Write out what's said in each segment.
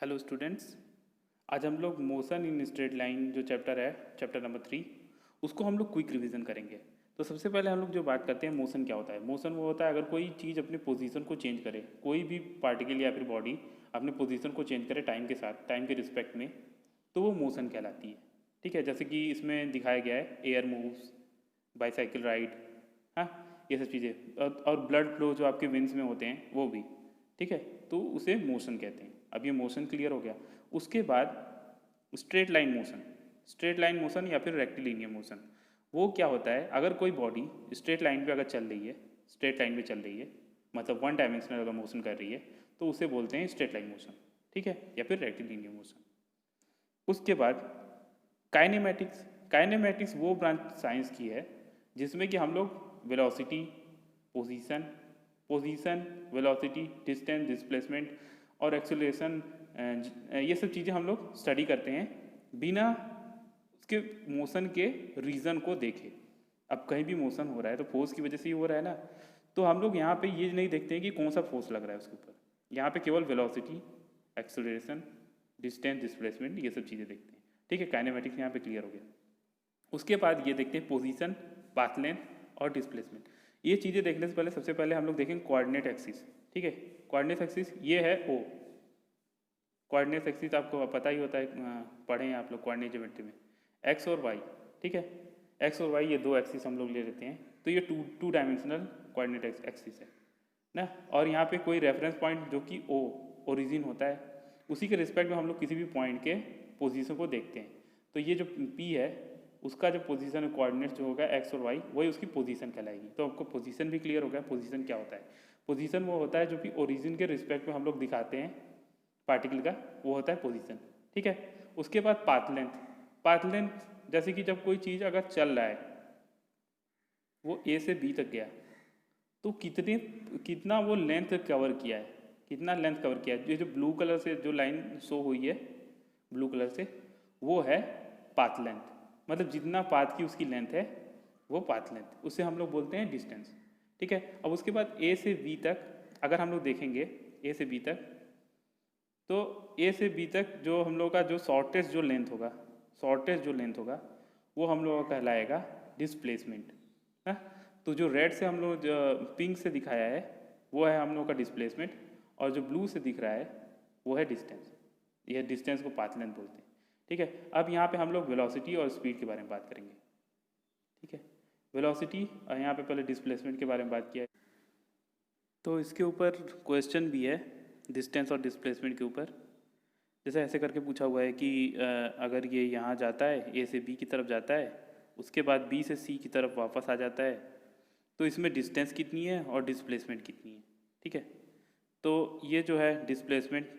Hello students. आज हम लोग मोशन इन स्ट्रेट लाइन जो चैप्टर है, चैप्टर नंबर 3, उसको हम लोग क्विक रिवीजन करेंगे। तो सबसे पहले हम लोग जो बात करते हैं, मोशन क्या होता है। मोशन वो होता है अगर कोई चीज़ अपनी पोजीशन को चेंज करे, कोई भी पार्टिकल या फिर बॉडी अपने पोजीशन को चेंज करे टाइम के साथ, टाइम के रिस्पेक्ट में, तो वो मोशन कहलाती है। ठीक है, जैसे कि इसमें दिखाया गया है एयर मूव्स, बाईसाइकिल राइड, हाँ, ये सब चीज़ें, और ब्लड फ्लो जो आपके विंग्स में होते हैं वो भी। ठीक है, तो उसे मोशन कहते हैं। अब ये मोशन क्लियर हो गया। उसके बाद straight line motion, straight line motion या फिर रेक्टिलिनियर मोशन, वो क्या होता है, अगर कोई बॉडी स्ट्रेट लाइन पे अगर चल रही है, स्ट्रेट लाइन पे चल रही है, मतलब वन डायमेंशनल अगर मोशन कर रही है, तो उसे बोलते हैं स्ट्रेट लाइन मोशन। ठीक है, या फिर रेक्टिलिनियर मोशन। उसके बाद काइनेमेटिक्स, काइनेमेटिक्स वो ब्रांच साइंस की है जिसमें कि हम लोग velocity, position, position, velocity, distance, displacement और एक्सेलरेशन, ये सब चीज़ें हम लोग स्टडी करते हैं बिना उसके मोशन के रीज़न को देखे। अब कहीं भी मोशन हो रहा है तो फोर्स की वजह से ही हो रहा है ना, तो हम लोग यहाँ पे ये नहीं देखते हैं कि कौन सा फोर्स लग रहा है उसके ऊपर। यहाँ पे केवल वेलोसिटी, एक्सेलरेशन, डिस्टेंस, डिस्प्लेसमेंट, ये सब चीज़ें देखते हैं। ठीक है, काइनेमेटिक्स यहाँ पे क्लियर हो गया। उसके बाद ये देखते हैं पोजीशन, पाथ लेंथ और डिस्प्लेसमेंट। ये चीज़ें देखने से पहले सबसे पहले हम लोग देखेंगे कोऑर्डिनेट एक्सिस। ठीक है, कोऑर्डिनेट एक्सिस ये है ओ। कोऑर्डिनेट एक्सिस आपको पता ही होता है, पढ़े हैं आप लोग कोऑर्डिनेट ज्योमेट्री में, एक्स और वाई। ठीक है, एक्स और वाई ये दो एक्सिस हम लोग ले लेते हैं, तो ये टू डायमेंशनल कोऑर्डिनेट एक्सिस है ना। और यहाँ पे कोई रेफरेंस पॉइंट जो कि ओ, ओरिजिन होता है, उसी के रिस्पेक्ट में हम लोग किसी भी पॉइंट के पोजीशन को देखते हैं। तो ये जो पी है उसका जो पोजीशन कोऑर्डिनेट्स जो होगा एक्स और वाई, वही उसकी पोजीशन कहलाएगी। तो आपको पोजीशन भी क्लियर हो गया। पोजीशन क्या होता है? पोजीशन वो होता है जो कि ओरिजिन के रिस्पेक्ट में हम लोग दिखाते हैं पार्टिकल का, वो होता है पोजीशन। ठीक है, उसके बाद पाथ लेंथ। पाथ लेंथ जैसे कि जब कोई चीज़ अगर चल रहा है, वो ए से बी तक गया, तो कितना वो लेंथ कवर किया है, कितना लेंथ कवर किया है। ये जो ब्लू कलर से जो लाइन शो हुई है, ब्लू कलर से, वो है पाथ लेंथ। मतलब जितना पाथ की उसकी लेंथ है वो पाथ लेंथ, उसे हम लोग बोलते हैं डिस्टेंस। ठीक है, अब उसके बाद ए से बी तक अगर हम लोग देखेंगे, ए से बी तक, तो ए से बी तक जो हम लोग का जो शॉर्टेस्ट जो लेंथ होगा, शॉर्टेस्ट जो लेंथ होगा, वो हम लोग का कहलाएगा डिस्प्लेसमेंट है। तो जो रेड से हम लोग जो पिंक से दिखाया है वो है हम लोग का डिस्प्लेसमेंट, और जो ब्लू से दिख रहा है वो है डिस्टेंस। यह डिस्टेंस को पाथ लेंथ बोलते हैं। ठीक है, अब यहाँ पे हम लोग वेलोसिटी और स्पीड के बारे में बात करेंगे। ठीक है, वेलोसिटी और यहाँ पे पहले डिस्प्लेसमेंट के बारे में बात किया है, तो इसके ऊपर क्वेश्चन भी है डिस्टेंस और डिस्प्लेसमेंट के ऊपर। जैसे ऐसे करके पूछा हुआ है कि अगर ये यहाँ जाता है, ए से बी की तरफ जाता है, उसके बाद बी से सी की तरफ वापस आ जाता है, तो इसमें डिस्टेंस कितनी है और डिस्प्लेसमेंट कितनी है। ठीक है, तो ये जो है डिस्प्लेसमेंट,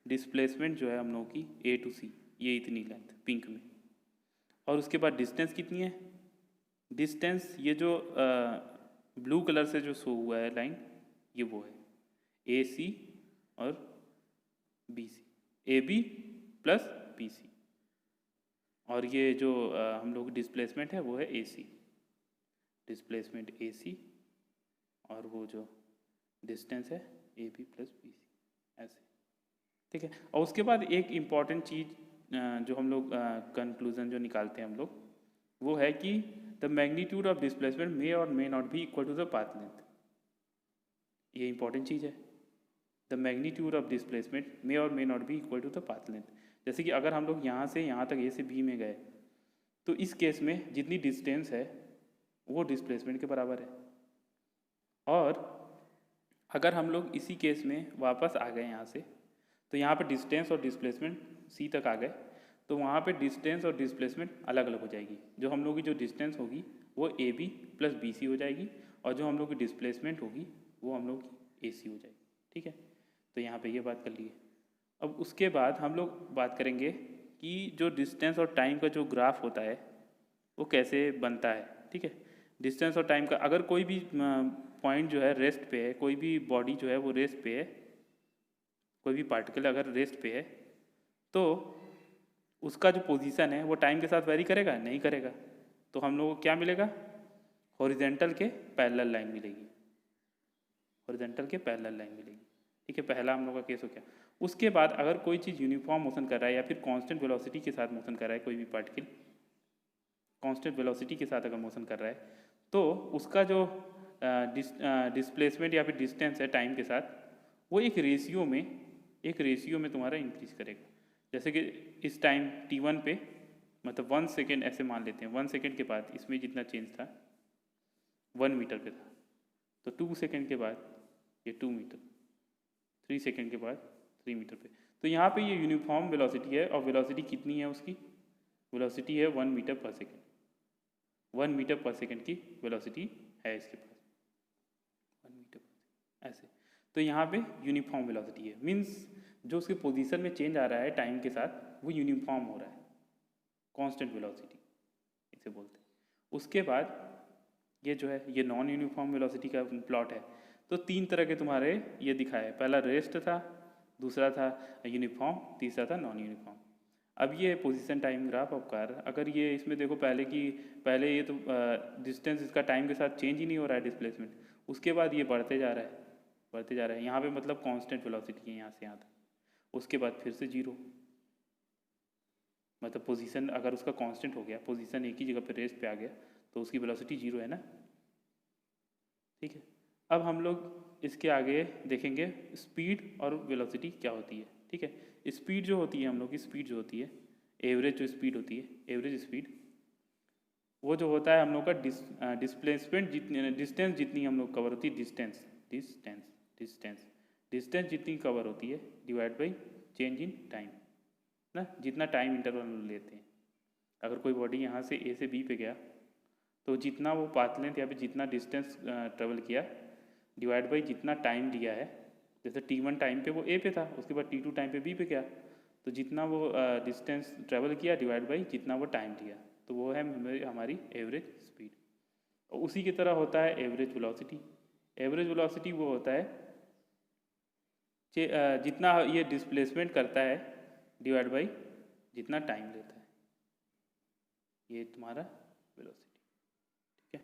डिस्प्लेसमेंट जो है हम लोगों की ए टू सी, ये इतनी लेंथ पिंक में। और उसके बाद डिस्टेंस कितनी है, डिस्टेंस ये जो ब्लू कलर से जो शो हुआ है लाइन, ये वो है ए सी और B C, A B plus B C. और ये जो हम लोग डिस्प्लेसमेंट है वो है A C, displacement A C, और वो जो डिस्टेंस है A B plus B C, ऐसे। ठीक है, और उसके बाद एक इम्पॉर्टेंट चीज़ जो हम लोग कंक्लूजन जो निकालते हैं हम लोग, वो है कि the magnitude of displacement may or may not be equal to the path length. ये इंपॉर्टेंट चीज़ है, the magnitude of displacement may or may not be equal to the path length. जैसे कि अगर हम लोग यहाँ से यहाँ तक ए से बी में गए, तो इस केस में जितनी डिस्टेंस है वो डिस्प्लेसमेंट के बराबर है। और अगर हम लोग इसी केस में वापस आ गए यहाँ से, तो यहाँ पे डिस्टेंस और डिस्प्लेसमेंट सी तक आ गए, तो वहाँ पे डिस्टेंस और डिस्प्लेसमेंट अलग अलग हो जाएगी। जो हम लोग की जो डिस्टेंस होगी वो A B plus B C हो जाएगी, और जो हम लोग की डिस्प्लेसमेंट होगी वो हम लोग की ए सी हो जाएगी। ठीक है, तो यहाँ पे ये बात कर लिए। अब उसके बाद हम लोग बात करेंगे कि जो डिस्टेंस और टाइम का जो ग्राफ होता है वो कैसे बनता है। ठीक है, डिस्टेंस और टाइम का, अगर कोई भी पॉइंट जो है रेस्ट पे है, कोई भी बॉडी जो है वो रेस्ट पे है, कोई भी पार्टिकल अगर रेस्ट पे है, तो उसका जो पोजीशन है वो टाइम के साथ वेरी करेगा? नहीं करेगा। तो हम लोग को क्या मिलेगा? हॉरिजेंटल के पैरेलल लाइन मिलेगी, हॉरिजेंटल के पैरेलल लाइन मिलेगी। ठीक है, पहला हम लोग का केस हो गया। उसके बाद अगर कोई चीज़ यूनिफॉर्म मोशन कर रहा है या फिर कांस्टेंट वेलोसिटी के साथ मोशन कर रहा है, कोई भी पार्टिकल कांस्टेंट वेलोसिटी के साथ अगर मोशन कर रहा है, तो उसका जो डिस्प्लेसमेंट या फिर डिस्टेंस है टाइम के साथ, वो एक रेशियो में तुम्हारा इंक्रीज करेगा। जैसे कि इस टाइम t1 पे, मतलब 1 सेकेंड ऐसे मान लेते हैं, 1 सेकेंड के बाद इसमें जितना चेंज था 1 मीटर पे था, तो 2 सेकेंड के बाद ये 2 मीटर, 3 सेकेंड के बाद 3 मीटर पे। तो यहाँ पे ये यूनिफॉर्म वेलोसिटी है, और वेलोसिटी कितनी है उसकी? वेलोसिटी है 1 मीटर पर सेकेंड। 1 मीटर पर सेकेंड की वेलोसिटी है इसके पास, 1 मीटर पर ऐसे। तो यहाँ पे यूनिफॉर्म वेलोसिटी है, मीन्स जो उसके पोजीशन में चेंज आ रहा है टाइम के साथ वो यूनिफॉर्म हो रहा है, कांस्टेंट वेलोसिटी इसे बोलते हैं। उसके बाद ये जो है ये नॉन यूनिफॉर्म वेलोसिटी का प्लॉट है। तो 3 तरह के तुम्हारे ये दिखा है, पहला रेस्ट था, दूसरा था यूनिफॉर्म, तीसरा था नॉन यूनिफॉर्म। अब ये position time graph of car, अगर ये इसमें देखो पहले ये तो डिस्टेंस इसका टाइम के साथ चेंज ही नहीं हो रहा है डिस्प्लेसमेंट, उसके बाद ये बढ़ते जा रहा है यहाँ पे, मतलब कांस्टेंट वेलोसिटी है यहाँ से यहाँ तक। उसके बाद फिर से जीरो, मतलब पोजीशन अगर उसका कांस्टेंट हो गया, पोजीशन एक ही जगह पे रेस्ट पे आ गया, तो उसकी वेलोसिटी जीरो है ना। ठीक है, अब हम लोग इसके आगे देखेंगे स्पीड और वेलोसिटी क्या होती है। ठीक है, स्पीड जो होती है, हम लोग की स्पीड जो होती है, एवरेज जो स्पीड होती है, एवरेज स्पीड, वो जो होता है हम लोग का डिस्प्लेसमेंट जितनी, डिस्टेंस जितनी हम लोग कवर होती है, डिस्टेंस जितनी कवर होती है divide by change in time ना, जितना टाइम इंटरवल हम लेते हैं। अगर कोई बॉडी यहाँ से ए से बी पे गया, तो जितना वो पाथ लेंथ या फिर जितना डिस्टेंस ट्रेवल किया डिवाइड बाई जितना टाइम लिया है, जैसे t1 टाइम पे वो ए पे था, उसके बाद t2 टाइम पे बी पे गया, तो जितना वो डिस्टेंस ट्रेवल किया डिवाइड बाई जितना वो टाइम लिया, तो वो है हमारी एवरेज स्पीड। और उसी की तरह होता है एवरेज वेलोसिटी। एवरेज वेलोसिटी वो होता है जितना ये डिस्प्लेसमेंट करता है डिवाइड बाई जितना टाइम लेता है, ये तुम्हारा वेलोसिटी। ठीक है,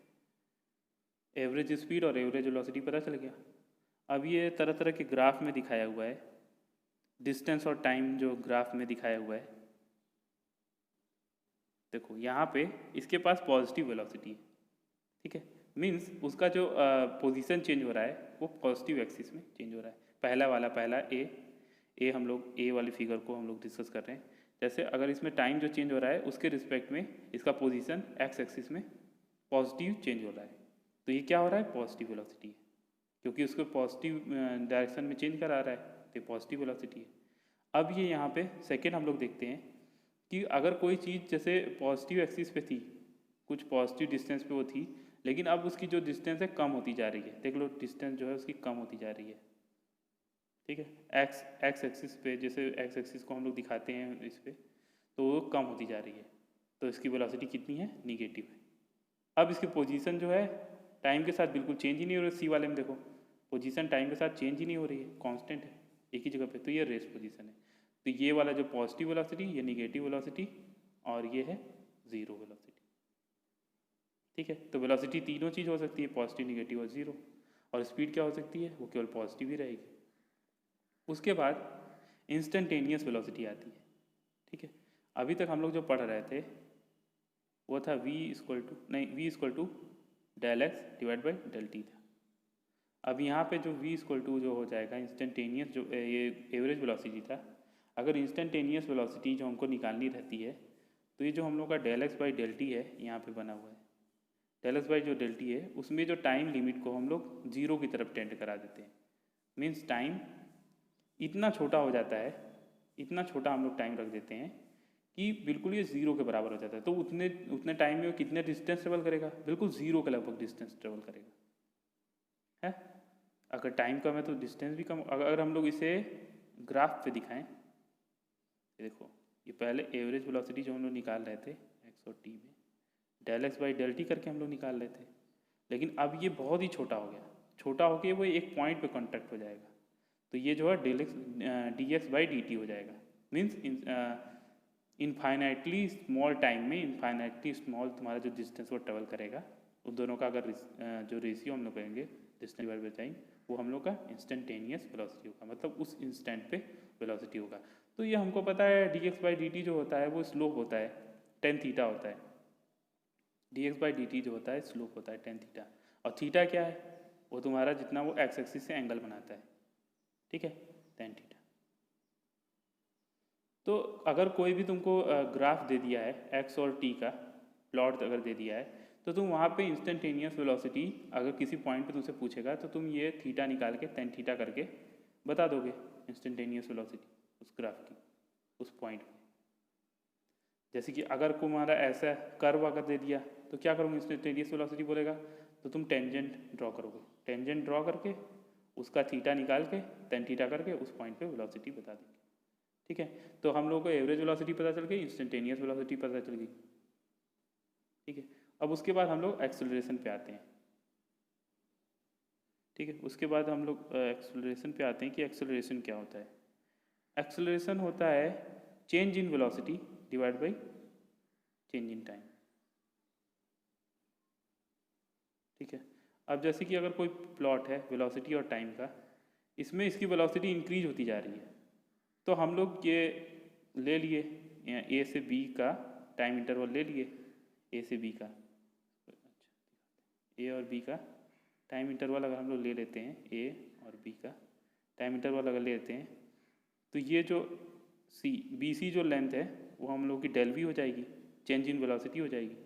एवरेज स्पीड और एवरेज वेलोसिटी पता चल गया। अब ये तरह तरह के ग्राफ में दिखाया हुआ है, डिस्टेंस और टाइम जो ग्राफ में दिखाया हुआ है, देखो यहाँ पे इसके पास पॉजिटिव वेलोसिटी है। ठीक है, मीन्स उसका जो पोजीशन चेंज हो रहा है वो पॉजिटिव एक्सिस में चेंज हो रहा है। पहला ए हम लोग ए वाली फिगर को हम लोग डिस्कस कर रहे हैं। जैसे अगर इसमें टाइम जो चेंज हो रहा है उसके रिस्पेक्ट में इसका पोजीशन एक्स एक्सिस में पॉजिटिव चेंज हो रहा है, तो ये क्या हो रहा है? पॉजिटिव वेलोसिटी है, क्योंकि उसको पॉजिटिव डायरेक्शन में चेंज करा रहा है, तो ये पॉजिटिव वेलोसिटी है। अब ये यहाँ पे सेकेंड हम लोग देखते हैं कि अगर कोई चीज़ जैसे पॉजिटिव एक्सिस पे थी, कुछ पॉजिटिव डिस्टेंस पे वो थी, लेकिन अब उसकी जो डिस्टेंस है कम होती जा रही है। देख लो डिस्टेंस जो है उसकी कम होती जा रही है। ठीक है, एक्स एक्सिस पे, जैसे एक्स एक्सिस को हम लोग दिखाते हैं इस पे, तो वो कम होती जा रही है, तो इसकी वेलोसिटी कितनी है? निगेटिव है। अब इसकी पोजीशन जो है टाइम के साथ बिल्कुल चेंज ही नहीं हो रही। सी वाले में देखो पोजीशन टाइम के साथ चेंज ही नहीं हो रही है, कांस्टेंट है एक ही जगह पे, तो ये रेस्ट पोजीशन है। तो ये वाला जो पॉजिटिव वेलोसिटी, ये निगेटिव वेलोसिटी, और ये है ज़ीरो वेलोसिटी। ठीक है, तो वेलोसिटी तीनों चीज़ हो सकती है, पॉजिटिव, निगेटिव और ज़ीरो। और स्पीड क्या हो सकती है? वो केवल पॉजिटिव ही रहेगी। उसके बाद इंस्टेंटेनियस वेलोसिटी आती है। ठीक है, अभी तक हम लोग जो पढ़ रहे थे वो था v equal to del X divide by del T था। अब यहाँ पे जो v इक्वल टू जो हो जाएगा इंस्टेंटेनियस, जो ये एवरेज वेलोसिटी था, अगर इंस्टेंटेनियस वेलोसिटी जो हमको निकालनी रहती है, तो ये जो हम लोग का del X by del T है यहाँ पे बना हुआ है, डेल एक्स बाई जो डेल टी है, उसमें जो टाइम लिमिट को हम लोग जीरो की तरफ टेंड करा देते हैं। मीन्स टाइम इतना छोटा हो जाता है, इतना छोटा हम लोग टाइम रख देते हैं कि बिल्कुल ये ज़ीरो के बराबर हो जाता है। तो उतने टाइम में कितने डिस्टेंस ट्रेवल करेगा? बिल्कुल ज़ीरो के लगभग डिस्टेंस ट्रेवल करेगा, है। अगर टाइम कम है तो डिस्टेंस भी कम। अगर हम लोग इसे ग्राफ पे दिखाएं, ये देखो, ये पहले एवरेज वेलोसिटी जो हम लोग निकाल रहे थे एक्स और टी में, del X by del T करके हम लोग निकाल रहे थे, लेकिन अब ये बहुत ही छोटा हो गया, छोटा होके वो एक पॉइंट पे कॉन्टैक्ट हो जाएगा, तो ये जो है D x by D T हो जाएगा। मीन्स इनफाइनाइटली स्मॉल टाइम में इनफाइनाइटली स्मॉल तुम्हारा जो डिस्टेंस वो ट्रेवल करेगा, उन दोनों का अगर जो रेशियो हम लोग करेंगे डिस्टेंस डिवाइड बाई टाइम, वो हम लोग का इंस्टेंटेनियस वेलोसिटी होगा, मतलब उस इंस्टेंट पे वेलोसिटी होगा। तो ये हमको पता है dx/dt जो होता है वो स्लोप होता है, टेन थीटा होता है। dx/dt जो होता है स्लोप होता है टेन थीटा, और थीटा क्या है, वो तुम्हारा जितना वो एक्स एक्सिस से एंगल बनाता है, ठीक है, टेन थीटा। तो अगर कोई भी तुमको ग्राफ दे दिया है एक्स और टी का प्लॉट अगर दे दिया है, तो तुम वहाँ पे इंस्टेंटेनियस वेलोसिटी अगर किसी पॉइंट पे तुमसे पूछेगा तो तुम ये थीटा निकाल के टेन थीटा करके बता दोगे इंस्टेंटेनियस वेलोसिटी उस ग्राफ की उस पॉइंट पे। जैसे कि अगर तुम्हारा ऐसा कर्व अगर दे दिया तो क्या करोगे, इंस्टेंटेनियस वेलोसिटी बोलेगा तो तुम टेंजेंट ड्रॉ करोगे, टेंजेंट ड्रॉ करके उसका थीटा निकाल के टेन थीटा करके उस पॉइंट पे वेलोसिटी बता देंगे, ठीक है। तो हम लोगों को एवरेज वेलोसिटी पता चल गई, इंस्टेंटेनियस वेलोसिटी पता चल गई, ठीक है। अब उसके बाद हम लोग एक्सेलरेशन पे आते हैं, ठीक है। उसके बाद हम लोग एक्सेलरेशन पे आते हैं कि एक्सेलरेशन क्या होता है। एक्सेलरेशन होता है change in velocity divide by change in time, ठीक है। अब जैसे कि अगर कोई प्लॉट है वेलोसिटी और टाइम का, इसमें इसकी वेलोसिटी इंक्रीज होती जा रही है, तो हम लोग ये ले लिए ए से बी का टाइम इंटरवल ले लिए, ए से बी का, ए और बी का टाइम इंटरवल अगर हम लोग ले लेते हैं, ए और बी का टाइम इंटरवल अगर ले लेते हैं, तो ये जो बी सी जो लेंथ है वो हम लोग की डेल वी हो जाएगी, चेंज इन वेलोसिटी हो जाएगी,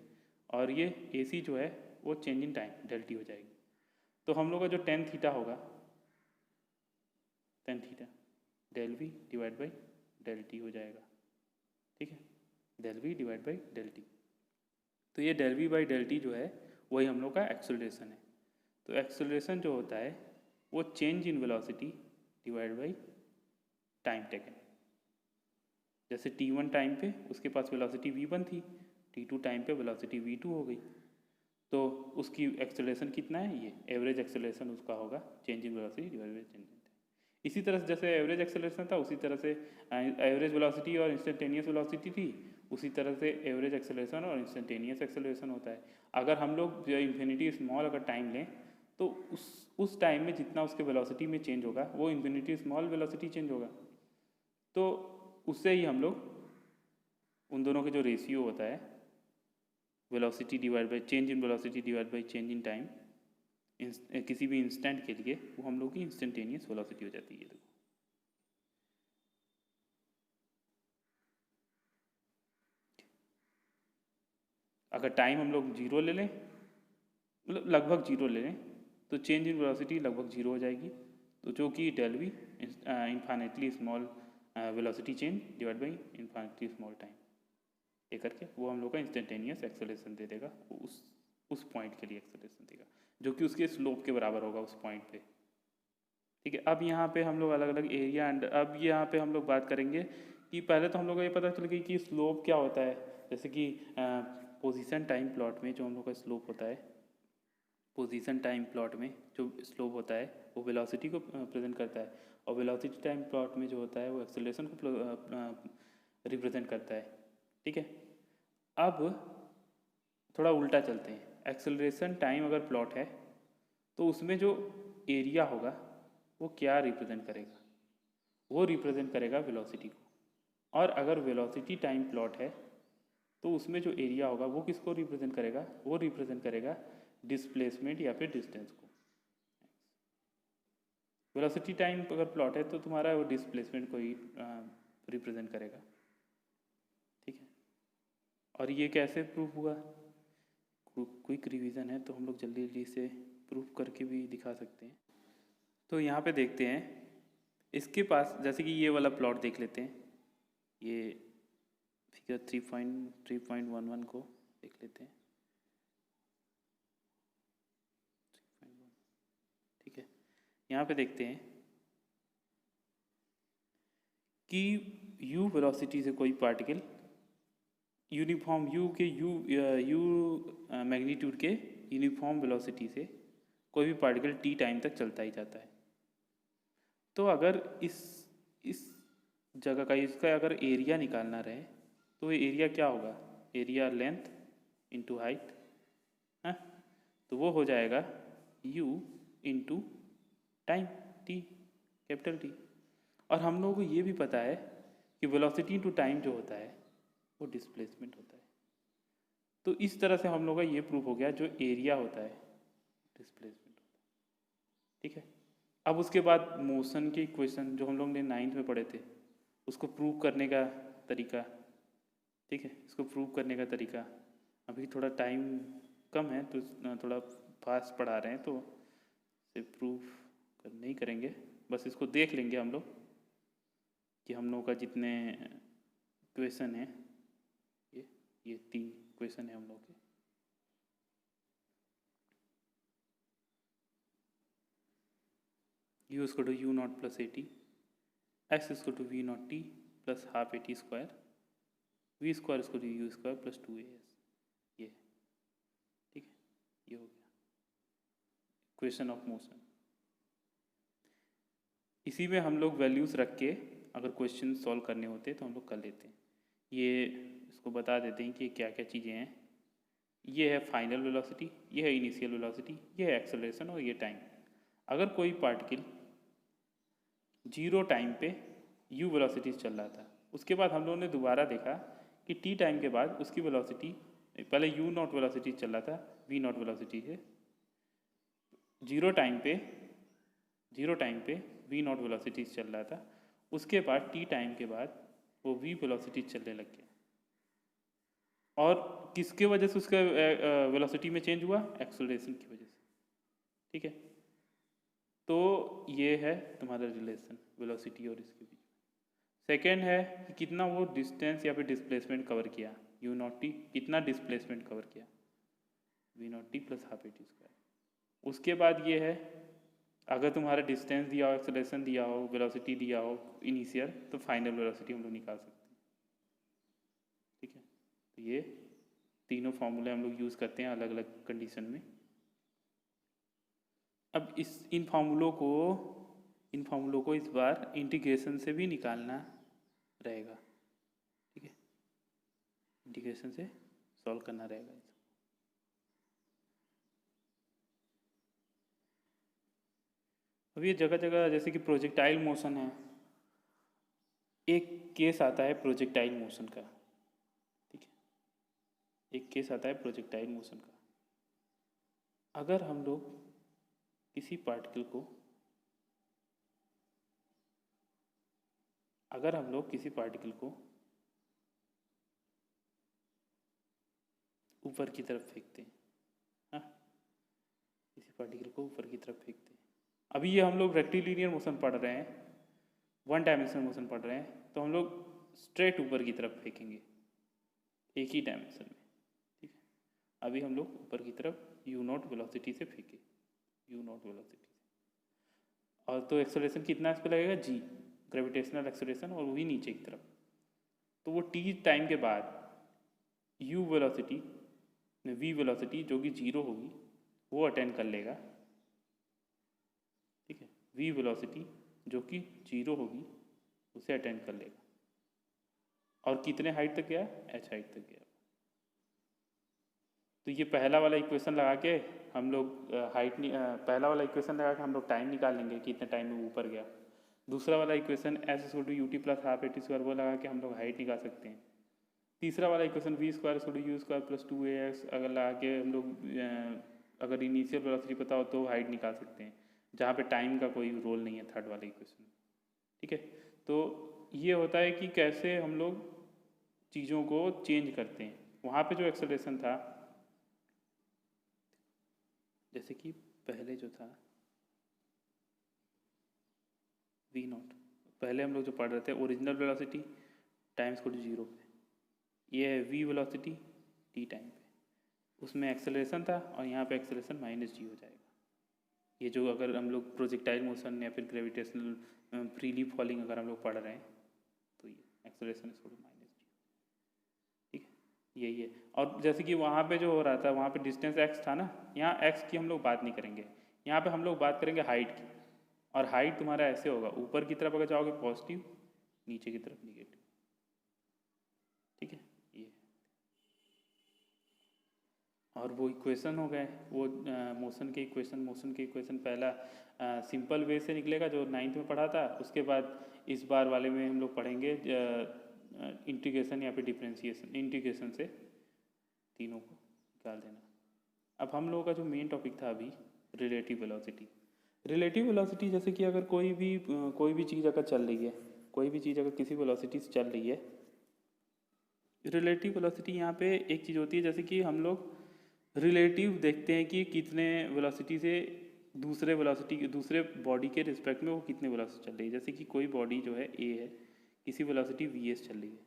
और ये ए सी जो है वो change in time del T हो जाएगी। तो हम लोग का जो टेन थीटा होगा, tan theta del V divide by del T हो जाएगा, ठीक है, del V divide by del T. तो ये del V by del T जो है वही हम लोग का एक्सेलरेशन है। तो एक्सेलरेशन जो होता है वो change in velocity divide by time taken. जैसे t1 टाइम पे उसके पास वेलोसिटी v1 थी, t2 टाइम पे वेलोसिटी v2 हो गई, तो उसकी एक्सेलरेशन कितना है, ये एवरेज एक्सेलरेशन उसका होगा change in velocity divide by change in time. इसी तरह से जैसे एवरेज एक्सेलरेशन था उसी तरह से एवरेज वेलोसिटी और इंस्टेंटेनियस वेलोसिटी थी, उसी तरह से एवरेज एक्सेलरेशन और इंस्टेंटेनियस एक्सेलरेशन होता है। अगर हम लोग इन्फिनिटी स्मॉल अगर टाइम लें तो उस टाइम में जितना उसके वेलोसिटी में चेंज होगा वो इन्फिनिटी स्मॉल वेलोसिटी चेंज होगा। तो उससे ही हम लोग उन दोनों के जो रेशियो होता है velocity divide by change in velocity divide by change in time, किसी भी इंस्टेंट के लिए वो हम लोग की इंस्टेंटेनियस वेलोसिटी हो जाती है। देखो अगर टाइम हम लोग जीरो ले लें, मतलब लगभग जीरो ले लें, तो चेंज इन वेलोसिटी लगभग जीरो हो जाएगी, तो जो कि del V infinitely small velocity change divide by infinitely small time, ये करके वो हम लोग का इंस्टेंटेनियस एक्सेलरेशन दे देगा, उस पॉइंट के लिए एक्सेलरेशन देगा जो कि उसके स्लोप के बराबर होगा उस पॉइंट पे, ठीक है। अब यहाँ पे हम लोग अलग अलग एरिया एंड अब यहाँ पे हम लोग बात करेंगे कि पहले तो हम लोग को ये पता चल गई कि स्लोप क्या होता है। जैसे कि पोजीशन टाइम प्लॉट में जो हम लोग का स्लोप होता है, पोजीशन टाइम प्लॉट में जो स्लोप होता है वो वेलोसिटी को प्रेजेंट करता है, और वेलोसिटी टाइम प्लॉट में जो होता है वो एक्सेलरेशन को रिप्रेजेंट करता है, ठीक है। अब थोड़ा उल्टा चलते हैं, एक्सेलरेशन टाइम अगर प्लॉट है तो उसमें जो एरिया होगा वो क्या रिप्रेजेंट करेगा, वो रिप्रेजेंट करेगा वेलोसिटी को, और अगर वेलोसिटी टाइम प्लॉट है तो उसमें जो एरिया होगा वो किसको रिप्रेजेंट करेगा, वो रिप्रेजेंट करेगा डिस्प्लेसमेंट या फिर डिस्टेंस को। वेलोसिटी टाइम अगर प्लॉट है तो तुम्हारा वो डिस्प्लेसमेंट को ही रिप्रेजेंट करेगा, ठीक है। और ये कैसे प्रूफ हुआ, क्विक रिवीजन है तो हम लोग जल्दी जल्दी से प्रूफ करके भी दिखा सकते हैं। तो यहाँ पे देखते हैं इसके पास, जैसे कि ये वाला प्लॉट देख लेते हैं, ये फिगर 3.11 को देख लेते हैं, ठीक है। यहाँ पे देखते हैं कि u वेलोसिटी से कोई पार्टिकल यूनिफॉर्म u मैग्नीट्यूड के यूनिफॉर्म वेलोसिटी से कोई भी पार्टिकल t टाइम तक चलता ही जाता है। तो अगर इस जगह का इसका अगर एरिया निकालना रहे तो ये एरिया क्या होगा, एरिया लेंथ इंटू हाइट, है, तो वो हो जाएगा u into time T, capital T. और हम लोगों को ये भी पता है कि वेलोसिटी टू टाइम जो होता है वो डिस्प्लेसमेंट होता है। तो इस तरह से हम लोग का ये प्रूफ हो गया, जो एरिया होता है डिस्प्लेसमेंट होता है। ठीक है, अब उसके बाद मोशन के इक्वेशन जो हम लोग ने 9th में पढ़े थे, उसको प्रूव करने का तरीका। ठीक है, इसको प्रूव करने का तरीका, अभी थोड़ा टाइम कम है तो थोड़ा फास्ट पढ़ा रहे हैं, तो इसे प्रूफ नहीं करेंगे, बस इसको देख लेंगे हम लोग कि हम लोग का जितने क्वेश्चन हैं, ये 3 क्वेश्चन है हम लोग के। u is equal to u naught plus at, x is equal to v naught t plus half at square, v square is equal to u square plus 2as। ये ठीक है, ये हो गया क्वेश्चन ऑफ मोशन। इसी में हम लोग वैल्यूज़ रख के अगर क्वेश्चन सॉल्व करने होते तो हम लोग कर लेते हैं। ये इसको बता देते हैं कि क्या क्या चीज़ें हैं। ये है फाइनल वेलोसिटी, ये है इनिशियल वेलोसिटी, ये है एक्सेलरेशन और ये टाइम। अगर कोई पार्टिकल 0 टाइम पे u वेलोसिटी चल रहा था, उसके बाद हम लोगों ने दोबारा देखा कि t टाइम के बाद उसकी वेलोसिटी, पहले u नॉट वेलोसिटी चल रहा था v नॉट वेलोसिटी से, 0 टाइम पे v नॉट वेलोसिटी चल रहा था, उसके बाद t टाइम के बाद वो v वेलोसिटी चलने लग गया। और किसके वजह से उसका वेलोसिटी में चेंज हुआ? एक्सेलरेशन की वजह से। ठीक है, तो ये है तुम्हारा रिलेशन वेलोसिटी और इसके बीच। सेकेंड है कि कितना वो डिस्टेंस या फिर डिस्प्लेसमेंट कवर किया, यू नॉट टी कितना डिस्प्लेसमेंट कवर किया, V naught T plus half A T square. उसके बाद ये है, अगर तुम्हारा डिस्टेंस दिया हो, एक्सेलरेशन दिया हो, वेलोसिटी दिया हो इनिशियल, तो फाइनल वेलोसिटी हम लोग निकाल सकते हैं। ठीक है, तो ये तीनों फॉर्मूले हम लोग यूज़ करते हैं अलग अलग कंडीशन में। अब इन फार्मूलों को इस बार इंटीग्रेशन से भी निकालना रहेगा। ठीक है, इंटीग्रेशन से सॉल्व करना रहेगा। अब ये जगह जगह जैसे कि प्रोजेक्टाइल मोशन है, एक केस आता है प्रोजेक्टाइल मोशन का। ठीक है, एक केस आता है प्रोजेक्टाइल मोशन का। अगर हम लोग किसी पार्टिकल को ऊपर की तरफ फेंकते हैं, हाँ, किसी पार्टिकल को ऊपर की तरफ फेंकते हैं। अभी ये हम लोग रेक्टिलिनियर मोशन पढ़ रहे हैं, 1 डायमेंशनल मोशन पढ़ रहे हैं, तो हम लोग स्ट्रेट ऊपर की तरफ फेंकेंगे एक ही डायमेंशन में। ठीक है, अभी हम लोग ऊपर की तरफ यू नॉट वेलोसिटी से फेंके, यू नॉट वेलोसिटी से, और तो एक्सेलरेशन कितना इस पर लगेगा, जी, ग्रेविटेशनल एक्सेलरेशन, और वही नीचे की तरफ। तो वो टी टाइम के बाद यू वेलोसिटी वी वेलोसिटी जो कि 0 होगी वो अटेंड कर लेगा। ठीक है, वी वेलोसिटी जो कि 0 होगी उसे अटेंड कर लेगा। और कितने हाइट तक गया? h हाइट तक गया। तो ये पहला वाला इक्वेशन लगा के हम लोग पहला वाला इक्वेशन लगा के हम लोग टाइम निकाल लेंगे कि इतने टाइम में ऊपर गया। दूसरा वाला equation s equal to U T plus half A T square वो लगा के हम लोग हाइट निकाल सकते हैं। तीसरा वाला equation V square equal to U square plus 2ax अगर लगा के हम लोग अगर इनिशियल वेलोसिटी पता हो तो हाइट निकाल सकते हैं, जहाँ पे टाइम का कोई रोल नहीं है थर्ड वाले इक्वेशन में। ठीक है, तो ये होता है कि कैसे हम लोग चीज़ों को चेंज करते हैं। वहाँ पे जो एक्सेलरेशन था, जैसे कि पहले जो था वी नॉट, पहले हम लोग जो पढ़ रहे थे ओरिजिनल वेलोसिटी टाइम्स को 0 पे, ये है वी वेलोसिटी टी टाइम पे, उसमें एक्सेलरेशन था और यहाँ पे एक्सेलरेशन -g हो जाएगा। ये जो अगर हम लोग प्रोजेक्टाइल मोशन या फिर ग्रेविटेशनल फ्रीली फॉलिंग अगर हम लोग पढ़ रहे हैं तो ये एक्सेलरेशन -g। ठीक है, यही है। और जैसे कि वहाँ पे जो हो रहा था वहाँ पे डिस्टेंस x था ना, यहाँ x की हम लोग बात नहीं करेंगे, यहाँ पे हम लोग बात करेंगे हाइट की। और हाइट तुम्हारा ऐसे होगा, ऊपर की तरफ अगर जाओगे पॉजिटिव, नीचे की तरफ निगेटिव। ठीक है, ये और वो इक्वेशन हो गए, वो मोशन के इक्वेशन पहला सिंपल वे से निकलेगा जो 9th में पढ़ा था। उसके बाद इस बार वाले में हम लोग पढ़ेंगे इंटीग्रेशन या फिर डिफरेंशिएशन। इंटीग्रेशन से तीनों को निकाल देना। अब हम लोगों का जो मेन टॉपिक था अभी रिलेटिव वेलोसिटी। रिलेटिव वेलोसिटी जैसे कि अगर कोई भी चीज़ अगर चल रही है, कोई भी चीज़ अगर किसी वेलोसिटी से चल रही है, रिलेटिव वेलोसिटी यहाँ पे एक चीज़ होती है जैसे कि हम लोग रिलेटिव देखते हैं कि कितने वेलोसिटी से दूसरे बॉडी के रिस्पेक्ट में वो कितने वेलोसिटी चल रही है। जैसे कि कोई बॉडी जो है ए है, किसी वेलोसिटी वी एस चल रही है,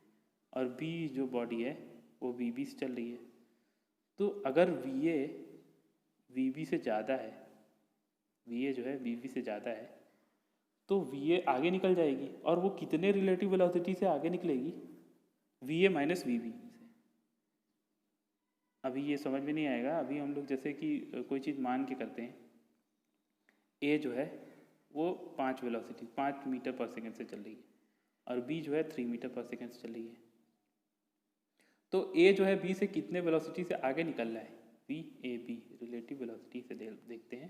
और बी जो बॉडी है वो वी बी से चल रही है। तो अगर वी ए वी बी से ज़्यादा है, वी ए जो है वी बी से ज़्यादा है, तो वी ए आगे निकल जाएगी। और वो कितने रिलेटिव वेलोसिटी से आगे निकलेगी? V A minus V B से। अभी ये समझ में नहीं आएगा। अभी हम लोग जैसे कि कोई चीज़ मान के करते हैं, ए जो है वो 5 मीटर पर सेकेंड से चल रही है, और बी जो है 3 मीटर पर सेकेंड से चल रही है। तो ए जो है बी से कितने वेलोसिटी से आगे निकल रहा है? V A B relative velocity से देखते हैं,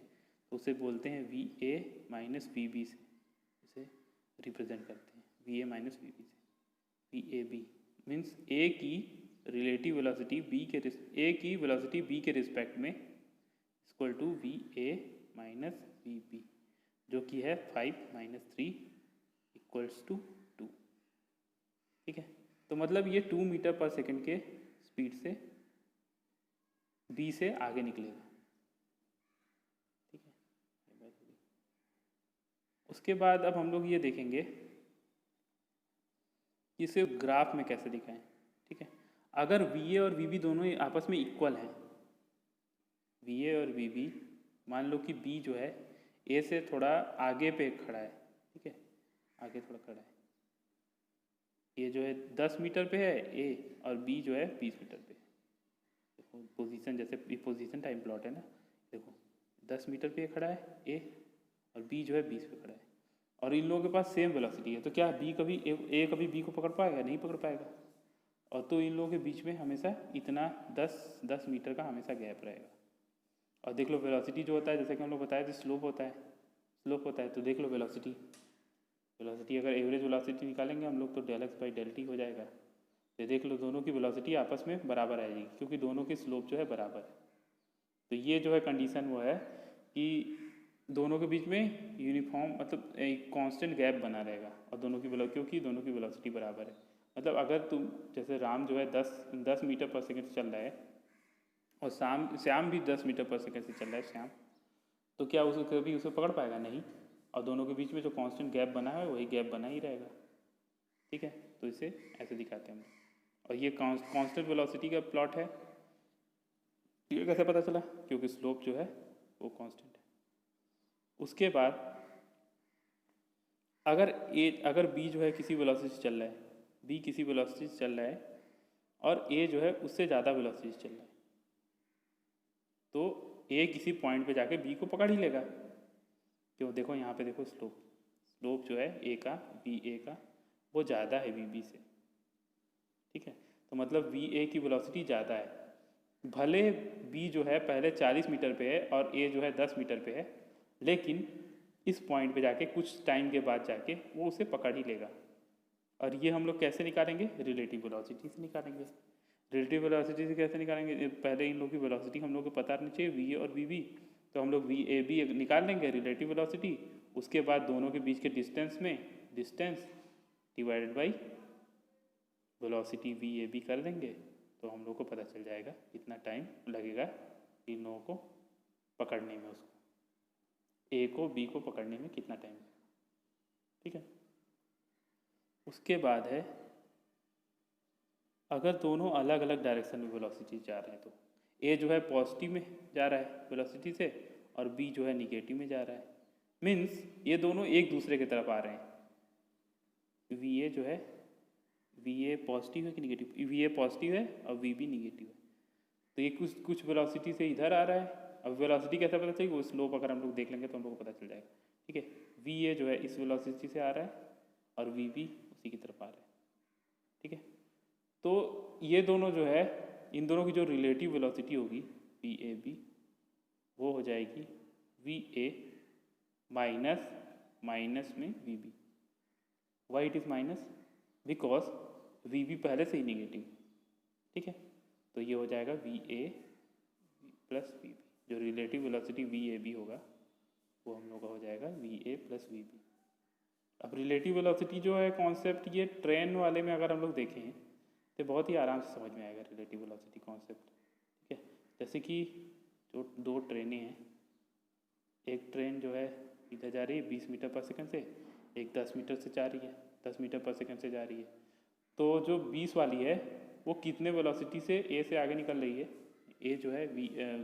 तो उसे बोलते हैं V A minus V B से, इसे रिप्रेजेंट करते हैं V A minus V B से। V A B means A की रिलेटिव वेलोसिटी बी के रिस्पेक्ट में equal to V A minus V B, जो कि है 5 माइनस 3 इक्वल्स टू 2। ठीक है, तो मतलब ये 2 मीटर पर सेकेंड के स्पीड से बी से आगे निकलेगा। ठीक है, उसके बाद अब हम लोग ये देखेंगे कि इसे ग्राफ में कैसे दिखाएं। ठीक है, अगर वी ए और वी बी दोनों ही आपस में इक्वल हैं, वी ए और वी बी, मान लो कि बी जो है ए से थोड़ा आगे पे खड़ा है, ठीक है, आगे थोड़ा खड़ा है, ये जो है 10 मीटर पे है ए, और बी जो है 20 मीटर पे। देखो पोजीशन, जैसे पोजीशन टाइम प्लॉट है ना, देखो 10 मीटर पे खड़ा है ए, और बी जो है 20 पे खड़ा है, और इन लोगों के पास सेम वेलोसिटी है। तो क्या बी कभी ए कभी बी को पकड़ पाएगा? नहीं पकड़ पाएगा। और तो इन लोगों के बीच में हमेशा इतना 10 मीटर का हमेशा गैप रहेगा। और देख लो वेलोसिटी जो होता है, जैसे कि हम लोग बताए थे, स्लोप होता है। तो देख लो वेलोसिटी अगर एवरेज वेलोसिटी निकालेंगे हम लोग तो del X by del T हो जाएगा। तो देख लो दोनों की वेलोसिटी आपस में बराबर आएगी, क्योंकि दोनों की स्लोप जो है बराबर है। तो ये जो है कंडीशन वो है कि दोनों के बीच में यूनिफॉर्म मतलब एक कांस्टेंट गैप बना रहेगा, और क्योंकि दोनों की वेलोसिटी बराबर है। मतलब अगर तुम जैसे राम जो है 10 मीटर पर सेकेंड से चल रहा है, और श्याम भी 10 मीटर पर सेकेंड से चल रहा है श्याम, तो क्या कभी उसे पकड़ पाएगा? नहीं। और दोनों के बीच में जो कांस्टेंट गैप बना है वही गैप बना ही रहेगा। ठीक है, तो इसे ऐसे दिखाते हैं हम। और ये कांस्टेंट वेलोसिटी का प्लॉट है। ये कैसे पता चला? क्योंकि स्लोप जो है वो कांस्टेंट है। उसके बाद अगर बी जो है किसी वेलोसिटी से चल रहा है, बी किसी वेलोसिटी से चल रहा है, और ए जो है उससे ज़्यादा वेलोसिटी से चल रहा है, तो ए किसी पॉइंट पे जाके बी को पकड़ ही लेगा। क्यों? देखो यहाँ पे देखो, स्लोप जो है ए का, बी ए का, वो ज़्यादा है वी बी से। ठीक है, तो मतलब वी ए की वेलोसिटी ज़्यादा है। भले बी जो है पहले 40 मीटर पे है और ए जो है 10 मीटर पे है, लेकिन इस पॉइंट पे जाके कुछ टाइम के बाद जाके वो उसे पकड़ ही लेगा। और ये हम लोग कैसे निकालेंगे? रिलेटिव वेलोसिटी से निकालेंगे। रिलेटिव वेलोसिटी से कैसे निकालेंगे? पहले इन लोगों की वेलोसिटी हम लोग को पता रहनी चाहिए, वी ए और वी बी। तो हम लोग वी ए बी निकाल लेंगे रिलेटिव वेलोसिटी। उसके बाद दोनों के बीच के distance divided by velocity V A B कर देंगे, तो हम लोग को पता चल जाएगा कितना टाइम लगेगा इन लोगों को पकड़ने में, उसको ए को बी को पकड़ने में कितना टाइम। ठीक है, उसके बाद है अगर दोनों अलग अलग डायरेक्शन में वेलोसिटी जा रहे हैं, तो ए जो है पॉजिटिव में जा रहा है वेलोसिटी से, और बी जो है निगेटिव में जा रहा है। मीन्स ये दोनों एक दूसरे की तरफ आ रहे हैं। वी ए जो है, वी ए पॉजिटिव है कि निगेटिव? वी ए पॉजिटिव है और वी बी निगेटिव है। तो ये कुछ वेलोसिटी से इधर आ रहा है। अब वेलोसिटी कैसे पता चलेगी? वो स्लोप अगर हम लोग देख लेंगे तो हम लोग को पता चल जाएगा। ठीक है, वी ए जो है इस वेलोसिटी से आ रहा है, और वी बी उसी की तरफ आ रहा है। ठीक है, तो ये दोनों जो है, इन दोनों की जो रिलेटिव वेलोसिटी होगी वी ए बी, वो हो जाएगी वी ए माइनस माइनस में V B. Why it is minus? Because V B पहले से ही निगेटिव, ठीक है। तो ये हो जाएगा V A plus V B, जो relative velocity V A B होगा वो हम लोग का हो जाएगा V A plus V B. अब रिलेटिव वेलोसिटी जो है कॉन्सेप्ट, ये ट्रेन वाले में अगर हम लोग देखें तो बहुत ही आराम से समझ में आएगा रिलेटिव वेलोसिटी कॉन्सेप्ट, ठीक है। जैसे कि जो दो ट्रेनें हैं, एक ट्रेन जो है इधर जा रही है 20 मीटर पर सेकंड से, एक 10 मीटर से जा रही है, 10 मीटर पर सेकंड से जा रही है। तो जो 20 वाली है वो कितने वेलोसिटी से ए से आगे निकल रही है? ए जो है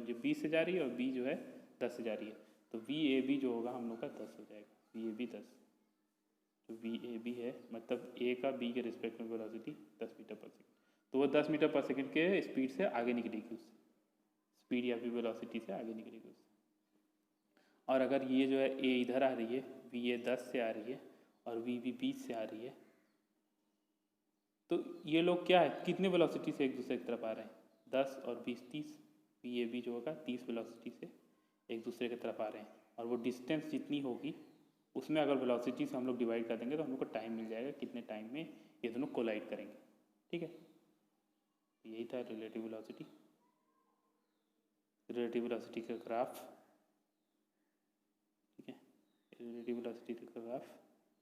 जो 20 से जा रही है और बी जो है 10 से जा रही है। तो वी ए बी जो होगा हम लोग का 10 हो जाएगा, वी ए बी 10। जो वी ए बी है मतलब ए का बी के रिस्पेक्ट में वेलोसिटी 10 मीटर पर सेकंड, तो वो 10 मीटर पर सेकंड के स्पीड से आगे निकलेगी, उससे स्पीड या फिर वेलोसिटी से आगे निकलेगी उससे। और अगर ये जो है ए इधर आ रही है, वी ए 10 से आ रही है और वी बी 20 से आ रही है, तो ये लोग क्या है, कितने वेलोसिटी से एक दूसरे की तरफ आ रहे हैं? 10 और 20 30। वी ए बी जो होगा 30 वेलोसिटी से एक दूसरे की तरफ आ रहे हैं, और वो डिस्टेंस जितनी होगी उसमें अगर वेलोसिटी से हम लोग डिवाइड कर देंगे तो हम लोग को टाइम मिल जाएगा, कितने टाइम में ये दोनों कोलाइड करेंगे, ठीक है। यही था रिलेटिव वेलोसिटी, रिलेटिव वेलोसिटी का ग्राफ, ठीक है। रिलेटिव वेलोसिटी का ग्राफ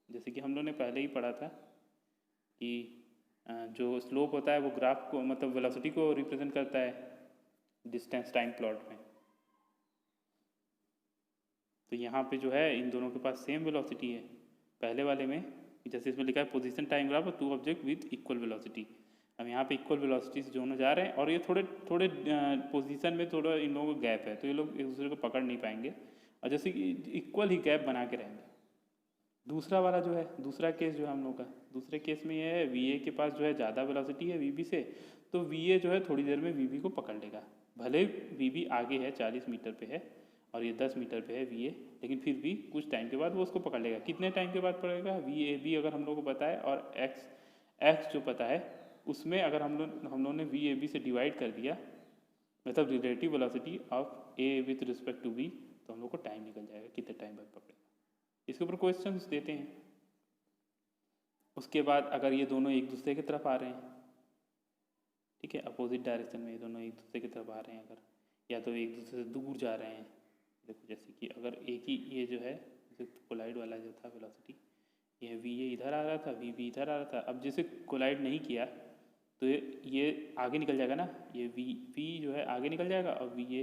जैसे कि हम लोगों ने पहले ही पढ़ा था कि जो स्लोप होता है वो ग्राफ को मतलब वेलोसिटी को रिप्रेजेंट करता है डिस्टेंस टाइम प्लॉट में। तो यहाँ पे जो है इन दोनों के पास सेम वेलोसिटी है। पहले वाले में जैसे इसमें लिखा है पोजीशन टाइम ग्राफ और two object with equal velocity. अब यहाँ पे इक्वल वेलोसिटी से दोनों जा रहे हैं और ये थोड़े थोड़े पोजीशन में थोड़ा इन लोगों का गैप है, तो ये लोग एक दूसरे को पकड़ नहीं पाएंगे और जैसे कि इक्वल ही गैप बना के रहेंगे। दूसरा वाला जो है, दूसरा केस जो है हम लोग का, दूसरे केस में ये है वी ए के पास जो है ज़्यादा वेलोसिटी है वी बी से, तो वी ए जो है थोड़ी देर में वी बी को पकड़ लेगा। भले वी बी आगे है 40 मीटर पे है और ये 10 मीटर पे है वी ए, लेकिन फिर भी कुछ टाइम के बाद वो उसको पकड़ लेगा। कितने टाइम के बाद पकड़ेगा? वी ए बी अगर हम लोग को पता है और एक्स जो पता है, उसमें अगर हम लोग ने वी ए बी से डिवाइड कर दिया मतलब relative velocity of A with respect to B, तो हम लोग को टाइम निकल जाएगा कितने टाइम बाद पकड़ेगा। इसके ऊपर क्वेश्चंस देते हैं। उसके बाद अगर ये दोनों एक दूसरे की तरफ आ रहे हैं, ठीक है, अपोजिट डायरेक्शन में ये दोनों एक दूसरे की तरफ आ रहे हैं, अगर या तो एक दूसरे से दूर जा रहे हैं, देखो जैसे कि अगर एक ही ये जो है जैसे कोलाइड वाला जो था वेलोसिटी, ये वी ए इधर आ रहा था, वी बी इधर आ रहा था। अब जैसे कोलाइड नहीं किया तो ये आगे निकल जाएगा ना, ये वी जो है आगे निकल जाएगा और वी ए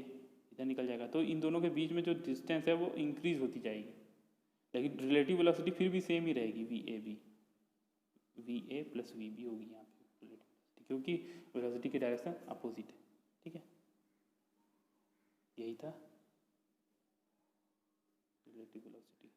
इधर निकल जाएगा, तो इन दोनों के बीच में जो डिस्टेंस है वो इंक्रीज होती जाएगी, लेकिन रिलेटिव वेलोसिटी फिर भी सेम ही रहेगी, V A plus V B होगी यहाँ पे रिलेटिव, क्योंकि वेलोसिटी की डायरेक्शन अपोजिट है, ठीक है। यही था रिलेटिव वेलोसिटी।